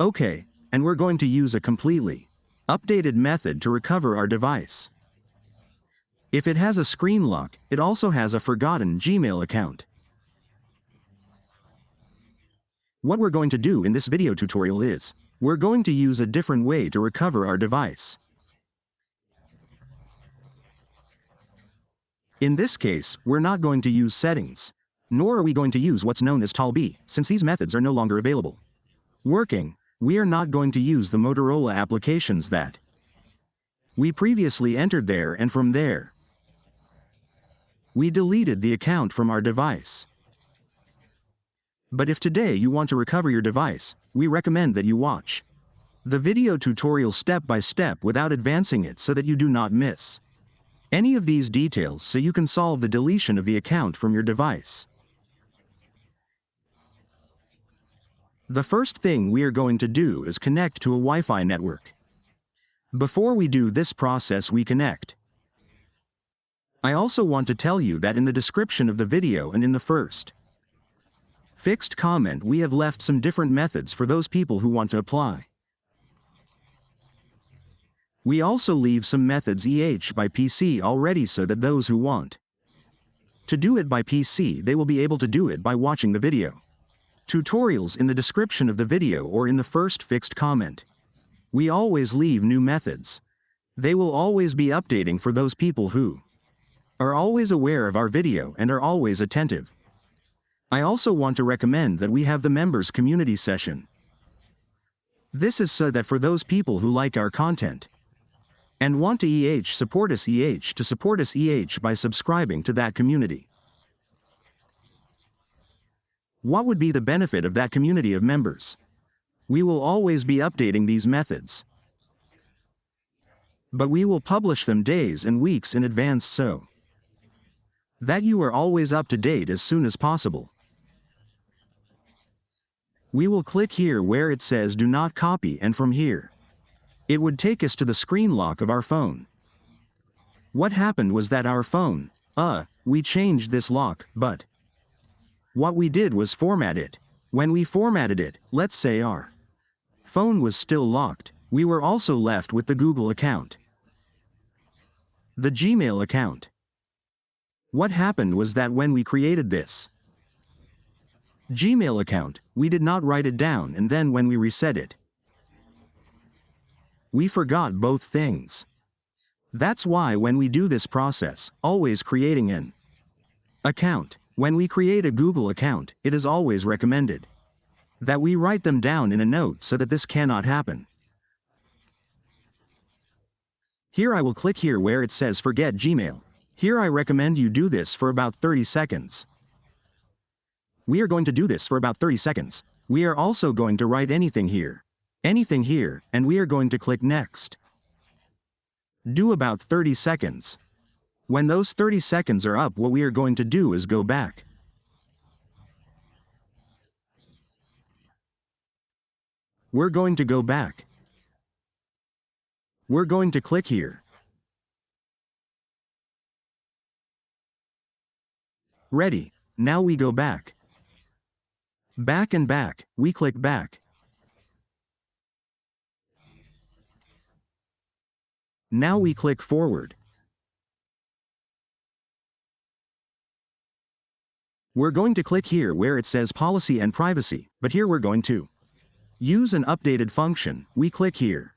Okay, and we're going to use a completely updated method to recover our device. If it has a screen lock, it also has a forgotten Gmail account. What we're going to do in this video tutorial is, we're going to use a different way to recover our device. In this case, we're not going to use settings, nor are we going to use what's known as Tal B, since these methods are no longer available. We are not going to use the Motorola applications that we previously entered there, and from there, we deleted the account from our device. But if today you want to recover your device, we recommend that you watch the video tutorial step by step without advancing it so that you do not miss any of these details, so you can solve the deletion of the account from your device. The first thing we are going to do is connect to a Wi-Fi network. Before we do this process, we connect. I also want to tell you that in the description of the video and in the first fixed comment we have left some different methods for those people who want to apply. We also leave some methods by PC already, so that those who want to do it by PC, they will be able to do it by watching the video tutorials in the description of the video or in the first fixed comment. We always leave new methods. They will always be updating for those people who are always aware of our video and are always attentive. I also want to recommend that we have the members community session. This is so that for those people who like our content and want to support us by subscribing to that community. What would be the benefit of that community of members? We will always be updating these methods, but we will publish them days and weeks in advance so that you are always up to date as soon as possible. We will click here where it says do not copy, and from here, it would take us to the screen lock of our phone. What happened was that our phone, we changed this lock, but what we did was format it. When we formatted it, let's say our phone was still locked, we were also left with the Google account, the Gmail account. What happened was that when we created this Gmail account, we did not write it down, and then when we reset it, we forgot both things. That's why when we do this process, always creating an account, when we create a Google account, it is always recommended that we write them down in a note so that this cannot happen. Here I will click here where it says forget Gmail. Here I recommend you do this for about 30 seconds. We are going to do this for about 30 seconds. We are also going to write anything here, and we are going to click next. Do about 30 seconds. When those 30 seconds are up, what we are going to do is go back. We're going to go back. We're going to click here. Ready. Now we go back. Back and back, we click back. Now we click forward. We're going to click here where it says policy and privacy, but here we're going to use an updated function. We click here.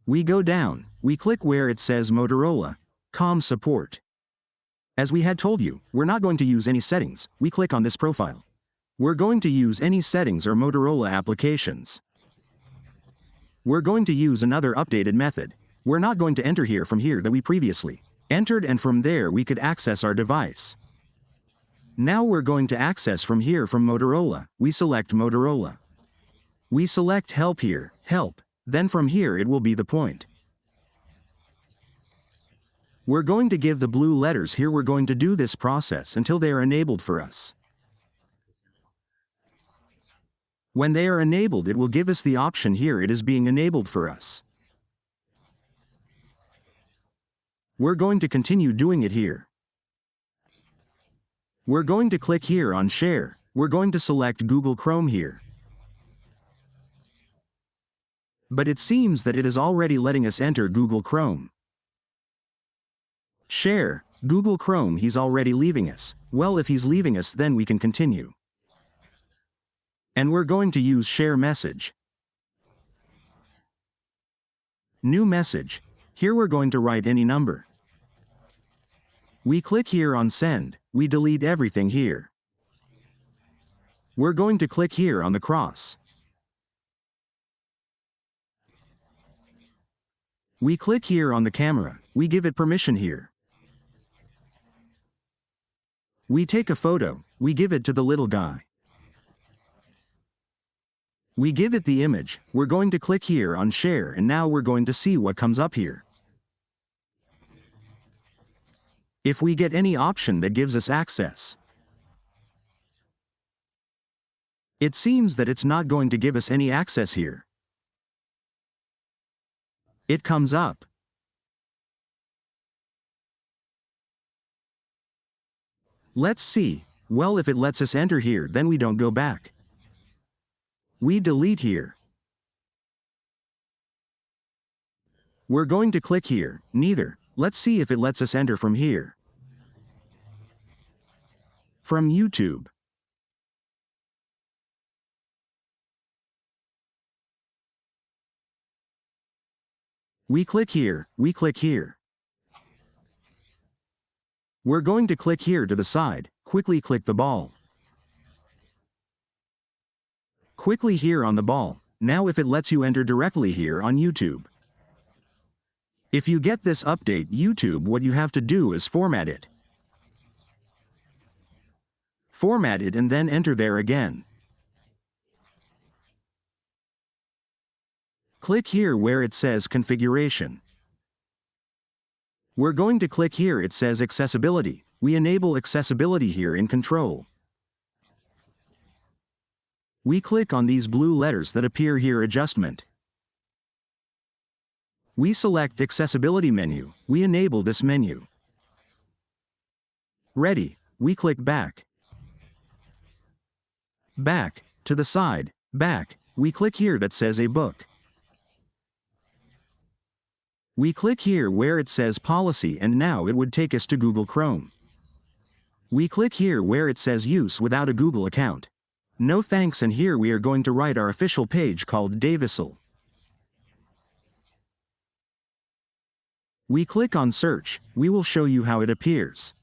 We go down, we click where it says Motorola COM support. As we had told you, we're not going to use any settings. We click on this profile. We're going to use any settings or Motorola applications. We're going to use another updated method. We're not going to enter here from here that we previously entered, and from there we could access our device. Now we're going to access from here from Motorola. We select Motorola. We select help here, help. Then from here it will be the point. We're going to give the blue letters here. We're going to do this process until they are enabled for us. When they are enabled, it will give us the option here. It is being enabled for us. We're going to continue doing it here. We're going to click here on share. We're going to select Google Chrome here. But it seems that it is already letting us enter Google Chrome. Share, Google Chrome, he's already leaving us. Well, if he's leaving us, then we can continue. And we're going to use share message. New message. Here we're going to write any number. We click here on send, we delete everything here. We're going to click here on the cross. We click here on the camera, we give it permission here. We take a photo, we give it to the little guy. We give it the image, we're going to click here on share, and now we're going to see what comes up here. If we get any option that gives us access. It seems that it's not going to give us any access here. It comes up. Let's see. Well, if it lets us enter here, then we don't go back. We delete here. We're going to click here, neither. Let's see if it lets us enter from here. From YouTube. We click here, we click here. We're going to click here to the side, quickly click the ball. Quickly here on the ball. Now if it lets you enter directly here on YouTube. If you get this update YouTube, what you have to do is format it. Format it and then enter there again. Click here where it says configuration. We're going to click here, it says accessibility. We enable accessibility here in control. We click on these blue letters that appear here, adjustment. We select accessibility menu, we enable this menu. Ready, we click back. Back, to the side, back, we click here that says a book. We click here where it says policy, and now it would take us to Google Chrome. We click here where it says use without a Google account. No thanks, and here we are going to write our official page called Davisel. We click on search, we will show you how it appears.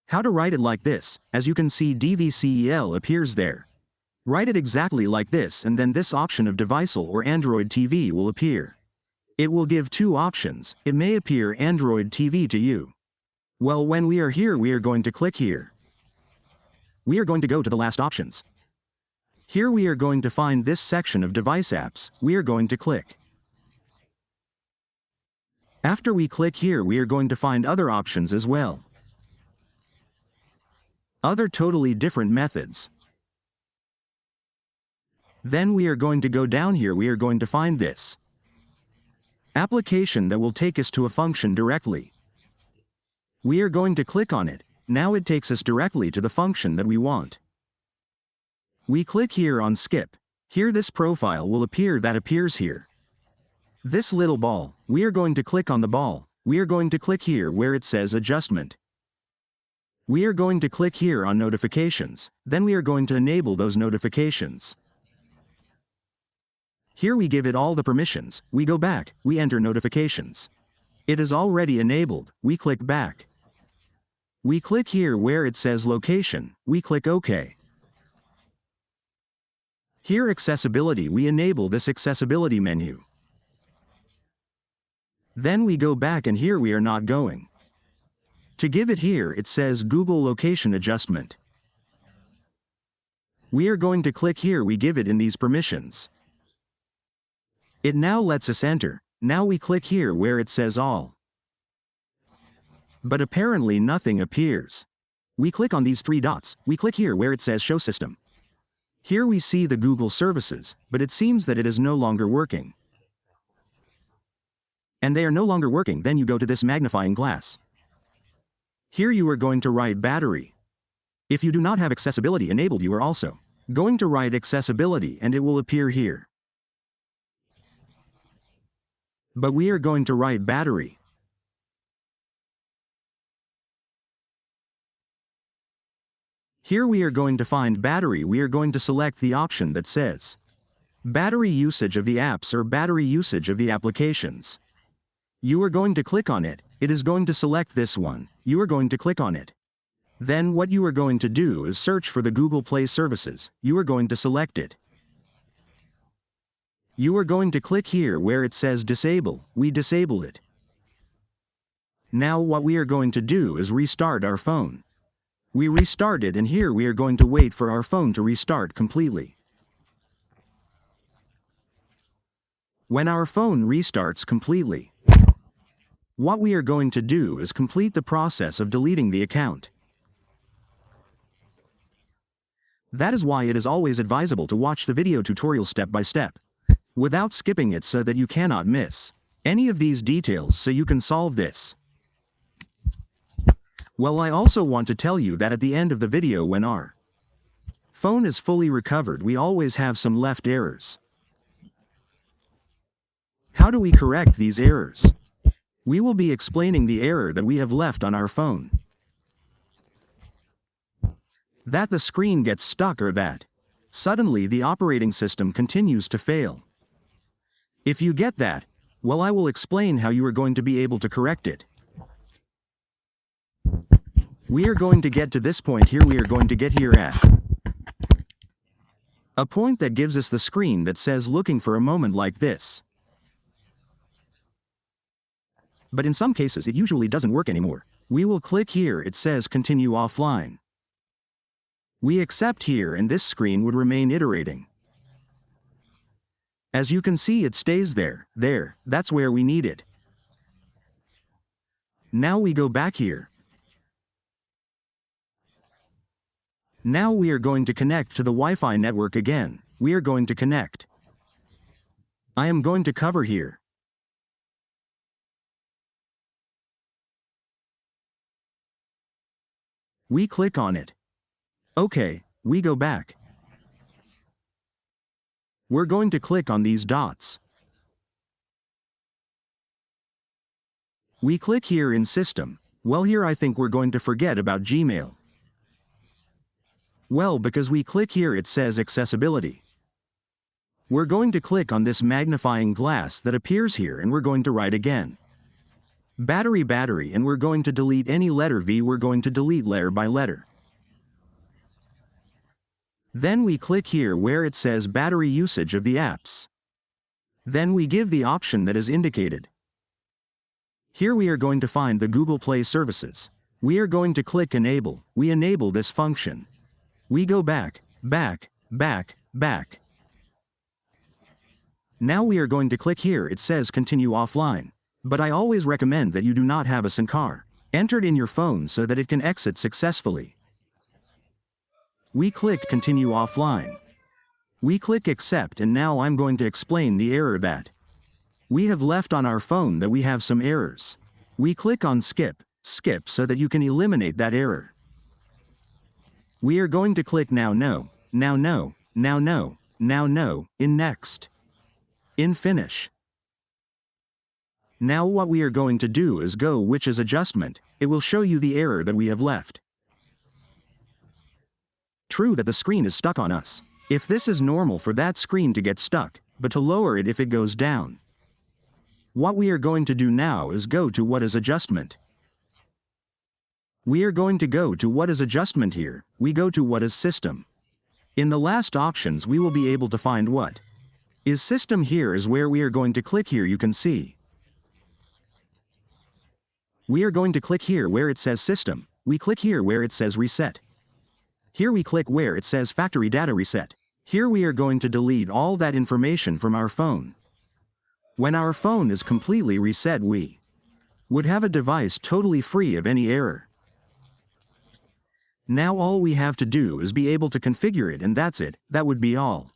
How to write it like this, as you can see DVCEL appears there. Write it exactly like this, and then this option of Deviceal or Android TV will appear. It will give two options. It may appear Android TV to you. Well, when we are here, we are going to click here. We are going to go to the last options. Here we are going to find this section of device apps. We are going to click. After we click here, we are going to find other options as well. Other totally different methods. Then we are going to go down here, we are going to find this application that will take us to a function directly. We are going to click on it. Now it takes us directly to the function that we want. We click here on skip. Here this profile will appear that appears here. This little ball, we are going to click on the ball. We are going to click here where it says adjustment. We are going to click here on notifications. Then we are going to enable those notifications. Here we give it all the permissions, we go back, we enter notifications. It is already enabled, we click back. We click here where it says location, we click OK. Here accessibility, we enable this accessibility menu. Then we go back, and here we are not going. To give it here, it says Google location adjustment. We are going to click here, we give it in these permissions. It now lets us enter. Now we click here where it says all. But apparently nothing appears. We click on these three dots, we click here where it says show system. Here we see the Google services, but it seems that it is no longer working. And they are no longer working, then you go to this magnifying glass. Here you are going to write battery. If you do not have accessibility enabled, you are also going to write accessibility, and it will appear here. But we are going to write battery. Here we are going to find battery. We are going to select the option that says battery usage of the apps or battery usage of the applications. You are going to click on it. It is going to select this one. You are going to click on it. Then what you are going to do is search for the Google Play services. You are going to select it. You are going to click here where it says disable. We disable it. Now what we are going to do is restart our phone. We restart it, and here we are going to wait for our phone to restart completely. When our phone restarts completely, what we are going to do is complete the process of deleting the account. That is why it is always advisable to watch the video tutorial step by step, without skipping it, so that you cannot miss any of these details so you can solve this. Well, I also want to tell you that at the end of the video, when our phone is fully recovered, we always have some left errors. How do we correct these errors? We will be explaining the error that we have left on our phone. That the screen gets stuck, or that suddenly the operating system continues to fail. If you get that, well, I will explain how you are going to be able to correct it. We are going to get to this point here. We are going to get here at a point that gives us the screen that says looking for a moment, like this. But in some cases it usually doesn't work anymore. We will click here, it says continue offline. We accept here, and this screen would remain iterating. As you can see, it stays there, that's where we need it. Now we go back here. Now we are going to connect to the Wi-Fi network again. We are going to connect. I am going to cover here. We click on it. Okay, we go back. We're going to click on these dots. We click here in System. Well, here I think we're going to forget about Gmail. Well, because we click here, it says accessibility. We're going to click on this magnifying glass that appears here, and we're going to write again battery, and we're going to delete any letter V. We're going to delete letter by letter. Then we click here where it says battery usage of the apps. Then we give the option that is indicated. Here we are going to find the Google Play services. We are going to click enable. We enable this function. We go back. Now we are going to click here, it says continue offline. But I always recommend that you do not have a SIM card entered in your phone so that it can exit successfully. We click continue offline. We click accept, and now I'm going to explain the error that we have left on our phone, that we have some errors. We click on skip so that you can eliminate that error. We are going to click now no, in next, in finish. Now what we are going to do is go which is adjustment. It will show you the error that we have left. True that the screen is stuck on us. If this is normal for that screen to get stuck, but to lower it if it goes down. What we are going to do now is go to what is adjustment. We are going to go to what is adjustment here. We go to what is system. In the last options we will be able to find what is system. Here is where we are going to click here. You can see. We are going to click here where it says system. We click here where it says reset. Here we click where it says factory data reset. Here we are going to delete all that information from our phone. When our phone is completely reset, we would have a device totally free of any error. Now all we have to do is be able to configure it, and that's it. That would be all.